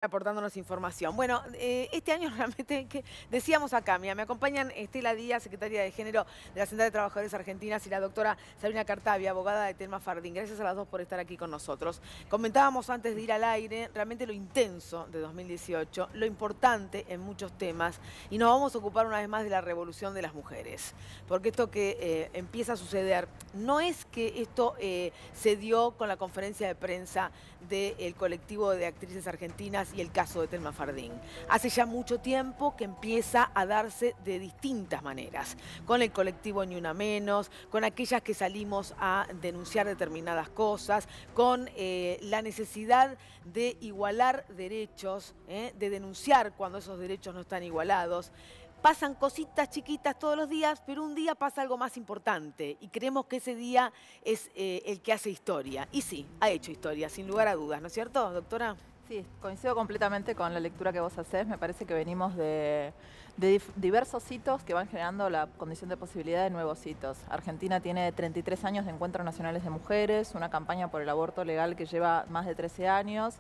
Aportándonos información. Bueno, este año realmente, que decíamos acá, mira, me acompañan Estela Díaz, secretaria de Género de la Central de Trabajadores Argentinas, y la doctora Sabrina Cartavia, abogada de Telma Fardín. Gracias a las dos por estar aquí con nosotros. Comentábamos antes de ir al aire realmente lo intenso de 2018, lo importante en muchos temas, y nos vamos a ocupar una vez más de la revolución de las mujeres. Porque esto que empieza a suceder, no es que esto se dio con la conferencia de prensa del colectivo de actrices argentinas y el caso de Telma Fardín. Hace ya mucho tiempo que empieza a darse de distintas maneras, con el colectivo Ni Una Menos, con aquellas que salimos a denunciar determinadas cosas, con la necesidad de igualar derechos, de denunciar cuando esos derechos no están igualados. Pasan cositas chiquitas todos los días, pero un día pasa algo más importante y creemos que ese día es el que hace historia. Y sí, ha hecho historia, sin lugar a dudas, ¿no es cierto, doctora? Sí, coincido completamente con la lectura que vos hacés. Me parece que venimos de diversos hitos que van generando la condición de posibilidad de nuevos hitos. Argentina tiene 33 años de encuentros nacionales de mujeres, una campaña por el aborto legal que lleva más de 13 años.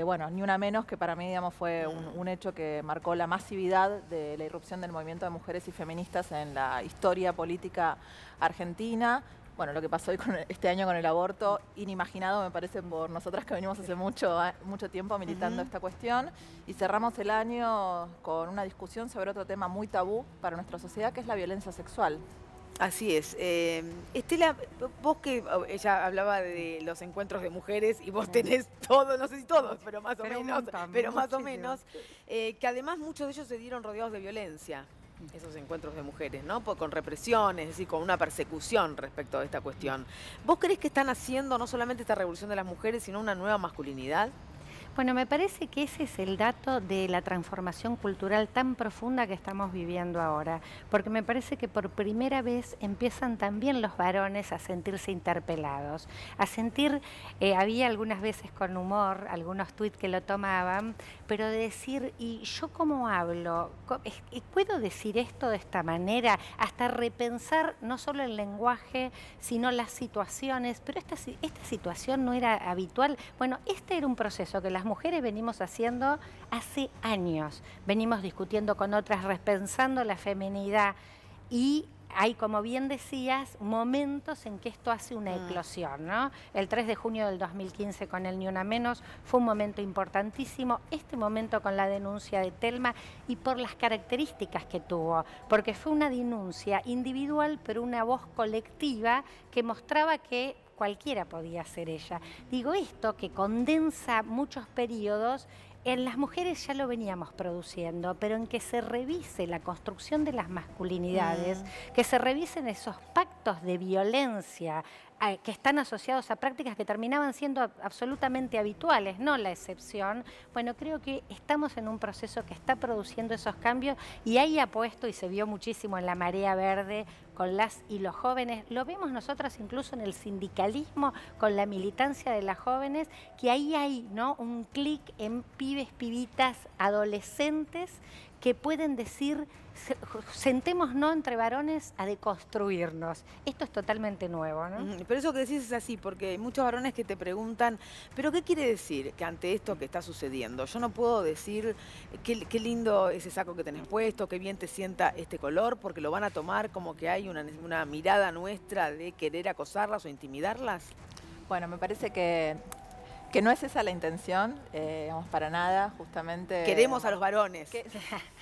Bueno, Ni Una Menos, que para mí, digamos, fue un hecho que marcó la masividad de la irrupción del movimiento de mujeres y feministas en la historia política argentina. Bueno, lo que pasó hoy este año con el aborto, inimaginado, me parece, por nosotras que venimos hace mucho tiempo militando esta cuestión. Y cerramos el año con una discusión sobre otro tema muy tabú para nuestra sociedad, que es la violencia sexual. Así es. Estela, vos que ella hablaba de los encuentros de mujeres y vos tenés todo, no sé si todos, pero más o menos, que además muchos de ellos se dieron rodeados de violencia, esos encuentros de mujeres, ¿no? Con represión, es decir, con una persecución respecto a esta cuestión. ¿Vos creés que están haciendo no solamente esta revolución de las mujeres, sino una nueva masculinidad? Bueno, me parece que ese es el dato de la transformación cultural tan profunda que estamos viviendo ahora, porque me parece que por primera vez empiezan también los varones a sentirse interpelados, a sentir, había algunas veces con humor, algunos tuits que lo tomaban, pero de decir, ¿y yo cómo hablo? ¿Puedo decir esto de esta manera? Hasta repensar no solo el lenguaje, sino las situaciones, pero esta situación no era habitual. Bueno, este era un proceso que las mujeres venimos haciendo hace años. Venimos discutiendo con otras, repensando la feminidad y hay, como bien decías, momentos en que esto hace una eclosión, ¿no? El 3 de junio del 2015 con el Ni Una Menos fue un momento importantísimo. Este momento con la denuncia de Telma y por las características que tuvo, porque fue una denuncia individual, pero una voz colectiva que mostraba que cualquiera podía ser ella. Digo esto, que condensa muchos periodos. En las mujeres ya lo veníamos produciendo, pero en que se revise la construcción de las masculinidades, que se revisen esos pactos de violencia que están asociados a prácticas que terminaban siendo absolutamente habituales, no la excepción. Bueno, creo que estamos en un proceso que está produciendo esos cambios y ahí apuesto, y se vio muchísimo en la marea verde con las y los jóvenes, lo vemos nosotras incluso en el sindicalismo, con la militancia de las jóvenes, que ahí hay, ¿no?, un clic en pibes, pibitas, adolescentes que pueden decir, sentémonos entre varones a deconstruirnos. Esto es totalmente nuevo, ¿no? Pero eso que decís es así, porque hay muchos varones que te preguntan, ¿pero qué quiere decir que ante esto que está sucediendo? Yo no puedo decir qué lindo ese saco que tenés puesto, qué bien te sienta este color, porque lo van a tomar como que hay una mirada nuestra de querer acosarlas o intimidarlas. Bueno, me parece que no es esa la intención, digamos, para nada, justamente. Queremos a los varones,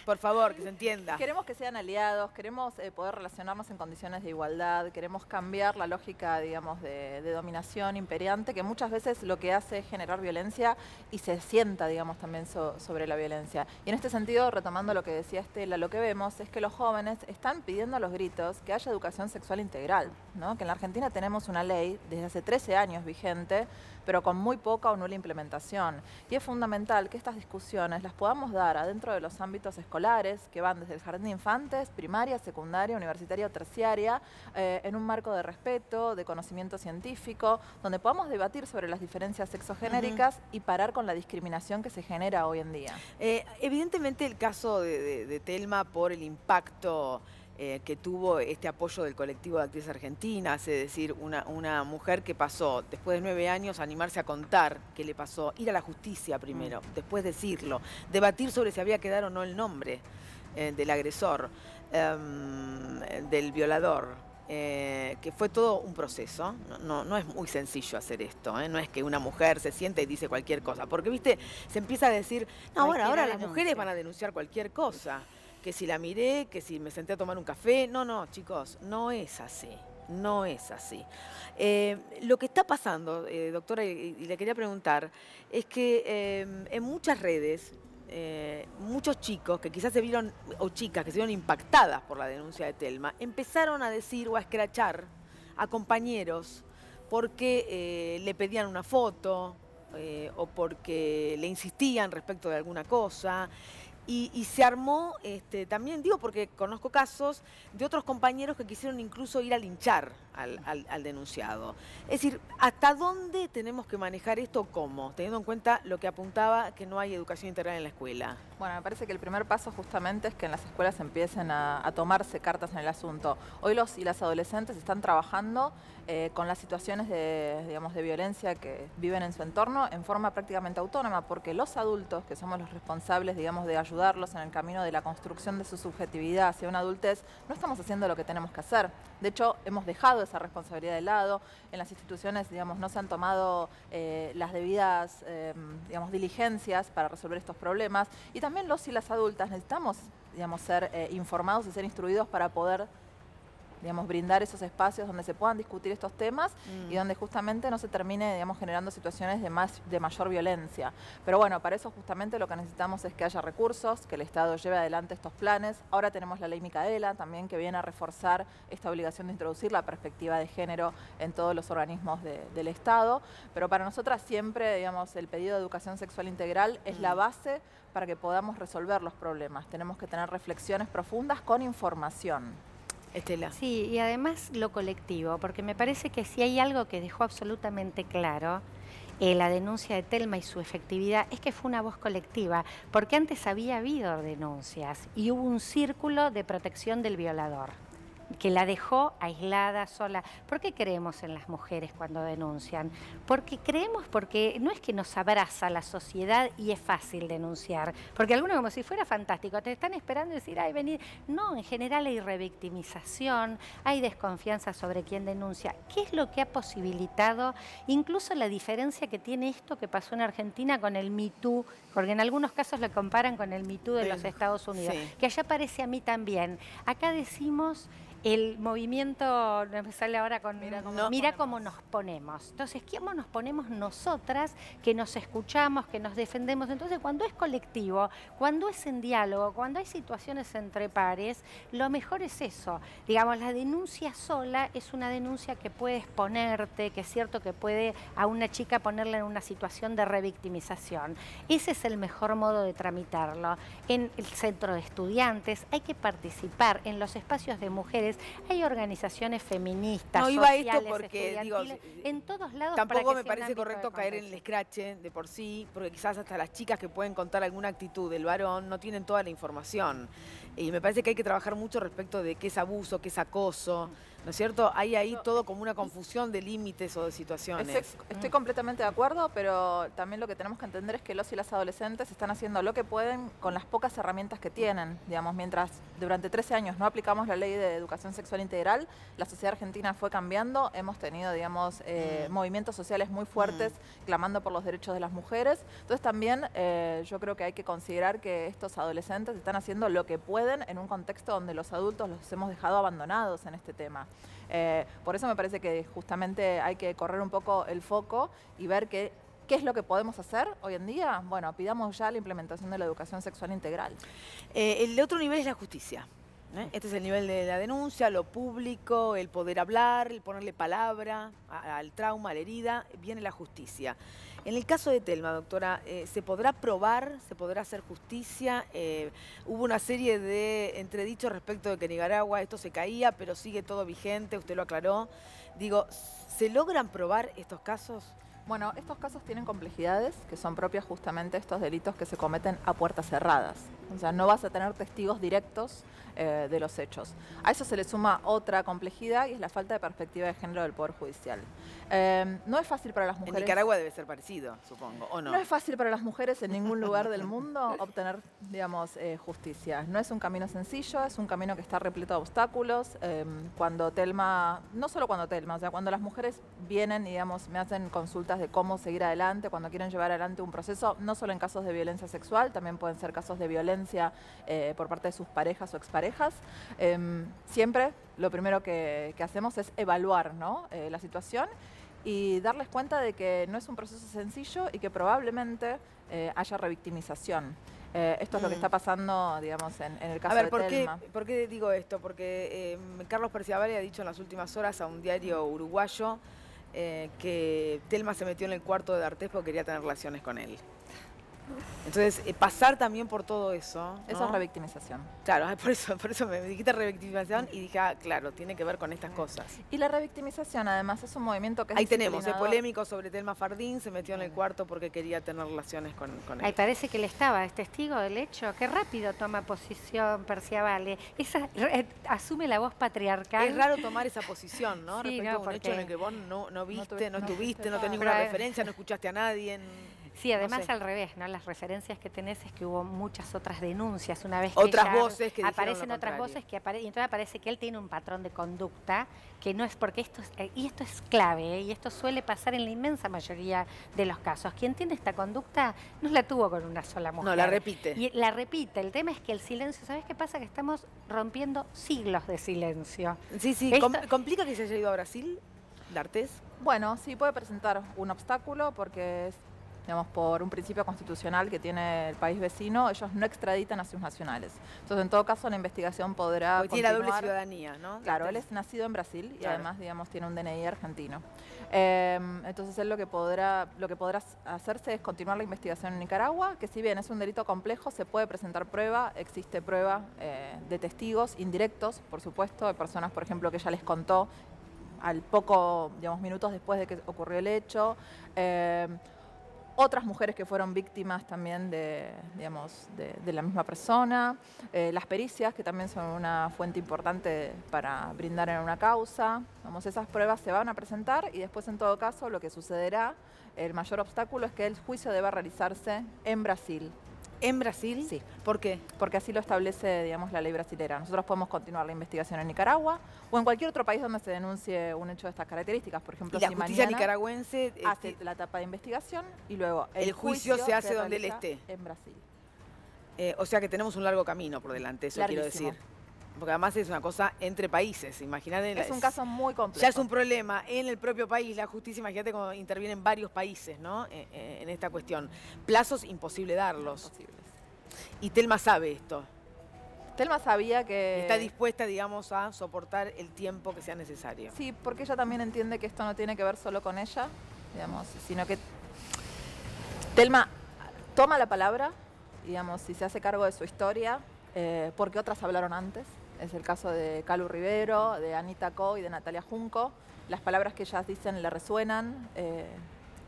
por favor, que se entienda. Queremos que sean aliados, queremos poder relacionarnos en condiciones de igualdad, queremos cambiar la lógica, digamos, de dominación imperiante, que muchas veces lo que hace es generar violencia y se sienta, digamos, también sobre la violencia. Y en este sentido, retomando lo que decía Estela, lo que vemos es que los jóvenes están pidiendo a los gritos que haya educación sexual integral, ¿no? Que en la Argentina tenemos una ley desde hace 13 años vigente, pero con muy poca o nula implementación. Y es fundamental que estas discusiones las podamos dar adentro de los ámbitos escolares, que van desde el jardín de infantes, primaria, secundaria, universitaria o terciaria, en un marco de respeto, de conocimiento científico, donde podamos debatir sobre las diferencias sexogenéricas y parar con la discriminación que se genera hoy en día. Evidentemente el caso de Telma, por el impacto que tuvo este apoyo del colectivo de actrices argentinas, es decir, una mujer que pasó, después de 9 años, a animarse a contar qué le pasó, ir a la justicia primero, después decirlo, debatir sobre si había que dar o no el nombre del agresor, del violador. Que fue todo un proceso, no es muy sencillo hacer esto, no es que una mujer se sienta y dice cualquier cosa, porque viste, se empieza a decir, no, bueno, ahora las mujeres van a denunciar cualquier cosa, que si la miré, que si me senté a tomar un café, no, chicos, no es así. No es así. Lo que está pasando, doctora, y le quería preguntar, es que en muchas redes, muchos chicos que quizás se vieron, o chicas que se vieron impactadas por la denuncia de Telma, empezaron a decir o a escrachar a compañeros porque le pedían una foto o porque le insistían respecto de alguna cosa. Y se armó, también digo porque conozco casos de otros compañeros que quisieron incluso ir a linchar al denunciado. Es decir, ¿hasta dónde tenemos que manejar esto? ¿Cómo? Teniendo en cuenta lo que apuntaba, que no hay educación integral en la escuela. Bueno, me parece que el primer paso justamente es que en las escuelas empiecen a tomarse cartas en el asunto. Hoy los y las adolescentes están trabajando con las situaciones de violencia que viven en su entorno en forma prácticamente autónoma, porque los adultos, que somos los responsables, digamos, de ayudarlos en el camino de la construcción de su subjetividad hacia una adultez, no estamos haciendo lo que tenemos que hacer. De hecho, hemos dejado esa responsabilidad de lado. En las instituciones, digamos, no se han tomado las debidas, diligencias para resolver estos problemas. Y también los y las adultas necesitamos, digamos, ser informados y ser instruidos para poder, digamos, brindar esos espacios donde se puedan discutir estos temas y donde justamente no se termine, digamos, generando situaciones de mayor violencia. Pero bueno, para eso justamente lo que necesitamos es que haya recursos, que el Estado lleve adelante estos planes. Ahora tenemos la ley Micaela también, que viene a reforzar esta obligación de introducir la perspectiva de género en todos los organismos del Estado. Pero para nosotras siempre, digamos, el pedido de educación sexual integral es la base para que podamos resolver los problemas. Tenemos que tener reflexiones profundas con información. Estela. Sí, y además lo colectivo, porque me parece que si hay algo que dejó absolutamente claro la denuncia de Telma y su efectividad, es que fue una voz colectiva, porque antes había habido denuncias y hubo un círculo de protección del violador que la dejó aislada, sola. ¿Por qué creemos en las mujeres cuando denuncian? Porque creemos, porque no es que nos abraza la sociedad y es fácil denunciar, porque algunos como si fuera fantástico, te están esperando decir, ay, venid. No, en general hay revictimización, hay desconfianza sobre quién denuncia. ¿Qué es lo que ha posibilitado incluso la diferencia que tiene esto que pasó en Argentina con el Me Too? Porque en algunos casos lo comparan con el Me Too de los Estados Unidos, que allá parece a mí también. Acá decimos el movimiento, no me sale ahora con mira cómo nos ponemos. Entonces, ¿cómo nos ponemos nosotras que nos escuchamos, que nos defendemos? Entonces, cuando es colectivo, cuando es en diálogo, cuando hay situaciones entre pares, lo mejor es eso. Digamos, la denuncia sola es una denuncia que puede exponerte, que es cierto que puede a una chica ponerla en una situación de revictimización. Ese es el mejor modo de tramitarlo. En el centro de estudiantes hay que participar, en los espacios de mujeres hay organizaciones feministas, no iba a sociales, esto porque, digo, en todos lados. Tampoco me parece correcto caer en el escrache de por sí, porque quizás hasta las chicas que pueden contar alguna actitud del varón no tienen toda la información. Y me parece que hay que trabajar mucho respecto de qué es abuso, qué es acoso, ¿no es cierto? Hay ahí todo como una confusión de límites o de situaciones. Estoy completamente de acuerdo, pero también lo que tenemos que entender es que los y las adolescentes están haciendo lo que pueden con las pocas herramientas que tienen. Digamos, mientras durante 13 años no aplicamos la ley de educación sexual integral, la sociedad argentina fue cambiando, hemos tenido, digamos, movimientos sociales muy fuertes clamando por los derechos de las mujeres. Entonces también yo creo que hay que considerar que estos adolescentes están haciendo lo que pueden en un contexto donde los adultos los hemos dejado abandonados en este tema. Por eso me parece que justamente hay que correr un poco el foco y ver qué es lo que podemos hacer hoy en día. Bueno, pidamos ya la implementación de la educación sexual integral. El otro nivel es la justicia. Este es el nivel de la denuncia, lo público, el poder hablar, el ponerle palabra al trauma, a la herida, viene la justicia. En el caso de Telma, doctora, ¿se podrá probar, se podrá hacer justicia? Hubo una serie de entredichos respecto de que en Nicaragua esto se caía, pero sigue todo vigente, usted lo aclaró. Digo, ¿se logran probar estos casos? Bueno, estos casos tienen complejidades que son propias justamente de estos delitos que se cometen a puertas cerradas. O sea, no vas a tener testigos directos de los hechos. A eso se le suma otra complejidad y es la falta de perspectiva de género del Poder Judicial. No es fácil para las mujeres... En Nicaragua debe ser parecido, supongo, ¿o no? No es fácil para las mujeres en ningún lugar del mundo obtener, digamos, justicia. No es un camino sencillo, es un camino que está repleto de obstáculos. Cuando Telma, no solo cuando Telma, o sea, cuando las mujeres vienen y, digamos, me hacen consultas de cómo seguir adelante, cuando quieren llevar adelante un proceso, no solo en casos de violencia sexual, también pueden ser casos de violencia por parte de sus parejas o exparejas. Siempre lo primero que hacemos es evaluar, ¿no? La situación y darles cuenta de que no es un proceso sencillo y que probablemente haya revictimización. Esto es lo que está pasando, digamos, en el caso de Telma. ¿Por qué digo esto? Porque Carlos Perciabale ha dicho en las últimas horas a un diario uruguayo que Telma se metió en el cuarto de D'Artés porque quería tener relaciones con él. Entonces, pasar también por todo eso, ¿no? Eso es revictimización. Claro, por eso me dijiste revictimización y dije, ah, claro, tiene que ver con estas cosas. Y la revictimización, además, es un movimiento que es ahí tenemos, el polémico sobre Telma Fardín, se metió en el cuarto porque quería tener relaciones con él. Ahí parece que él estaba, es testigo del hecho. Qué rápido toma posición Perciabale. Asume la voz patriarcal. Es raro tomar esa posición, ¿no? Sí, respecto a un hecho en el que vos no viste, no estuviste, no tenés ninguna referencia, no escuchaste a nadie. Sí, además no sé. al revés, ¿no? Las referencias que tenés es que hubo muchas otras denuncias una vez que otras voces que aparecen otras voces que y entonces aparece que él tiene un patrón de conducta que no es porque esto es clave, y esto suele pasar en la inmensa mayoría de los casos. Quien tiene esta conducta no la tuvo con una sola mujer. No, la repite. Y la repite. El tema es que el silencio, ¿sabes qué pasa? Que estamos rompiendo siglos de silencio. Sí. ¿Complica que se haya ido a Brasil, D'Artés? Bueno, sí puede presentar un obstáculo porque es, digamos, por un principio constitucional que tiene el país vecino, ellos no extraditan a sus nacionales. Entonces, en todo caso, la investigación podrá porque tiene la doble continuar. ciudadanía, ¿no? Claro, él es nacido en Brasil y claro, además, digamos, tiene un DNI argentino. Entonces, él lo que podrá hacerse es continuar la investigación en Nicaragua, que si bien es un delito complejo, se puede presentar prueba, existe prueba de testigos indirectos, por supuesto, de personas, por ejemplo, que ella les contó al poco, digamos, minutos después de que ocurrió el hecho. Otras mujeres que fueron víctimas también de la misma persona, las pericias, que también son una fuente importante para brindar en una causa. Vamos, esas pruebas se van a presentar y después, en todo caso, lo que sucederá, el mayor obstáculo es que el juicio deba realizarse en Brasil. ¿En Brasil? Sí. ¿Por qué? Porque así lo establece, digamos, la ley brasilera. Nosotros podemos continuar la investigación en Nicaragua o en cualquier otro país donde se denuncie un hecho de estas características. Por ejemplo, y la si justicia mañana nicaragüense hace la etapa de investigación y luego el juicio se hace donde él esté. En Brasil. O sea que tenemos un largo camino por delante, eso quiero Larguísimo. decir. Porque además es una cosa entre países, imagínate. Es un caso muy complejo. Ya es un problema en el propio país, la justicia, imagínate cómo intervienen varios países, ¿no? En esta cuestión. Plazos imposible darlos. Imposibles. Y Telma sabe esto. Telma sabía que... Está dispuesta, digamos, a soportar el tiempo que sea necesario. Sí, porque ella también entiende que esto no tiene que ver solo con ella, digamos, sino que Telma toma la palabra, digamos, y se hace cargo de su historia, porque otras hablaron antes. Es el caso de Calu Rivero, de Anita Co y de Natalia Junco. Las palabras que ellas dicen le resuenan.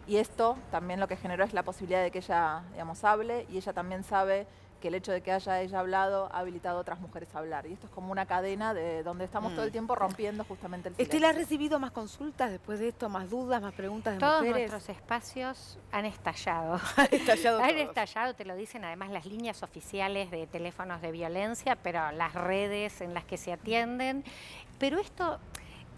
Y esto también lo que generó es la posibilidad de que ella, digamos, hable, y ella también sabe que el hecho de que haya ella hablado ha habilitado a otras mujeres a hablar. Y esto es como una cadena de donde estamos todo el tiempo rompiendo justamente el silencio. ¿Estela ha recibido más consultas después de esto? ¿Más dudas, más preguntas de Todos mujeres? nuestros espacios han estallado. Han estallado Han todos. estallado, te lo dicen además las líneas oficiales de teléfonos de violencia, pero las redes en las que se atienden. Pero esto...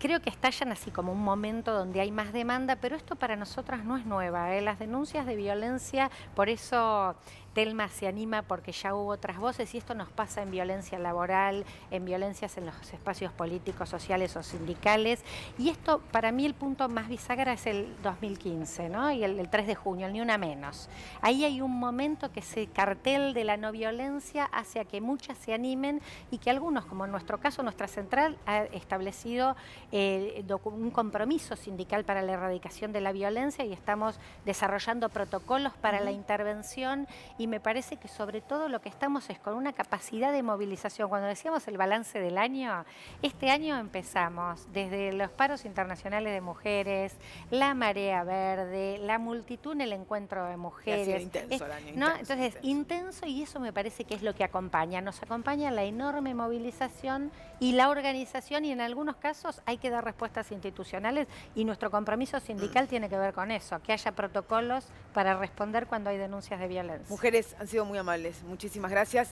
Creo que estallan así como un momento donde hay más demanda, pero esto para nosotras no es nueva. Las denuncias de violencia, por eso Telma se anima, porque ya hubo otras voces, y esto nos pasa en violencia laboral, en violencias en los espacios políticos, sociales o sindicales. Y esto, para mí, el punto más bisagra es el 2015, ¿no? Y el 3 de junio, el Ni Una Menos. Ahí hay un momento que ese cartel de la no violencia hace a que muchas se animen y que algunos, como en nuestro caso, nuestra central ha establecido un compromiso sindical para la erradicación de la violencia, y estamos desarrollando protocolos para la intervención, y y me parece que sobre todo lo que estamos es con una capacidad de movilización. Cuando decíamos el balance del año, este año empezamos desde los paros internacionales de mujeres, la marea verde, la multitud en el encuentro de mujeres. Ha sido intenso el año, ¿no? intenso, Entonces, intenso, y eso me parece que es lo que acompaña. Nos acompaña la enorme movilización y la organización, y en algunos casos hay que dar respuestas institucionales, y nuestro compromiso sindical tiene que ver con eso, que haya protocolos para responder cuando hay denuncias de violencia. Mujeres han sido muy amables. Muchísimas gracias.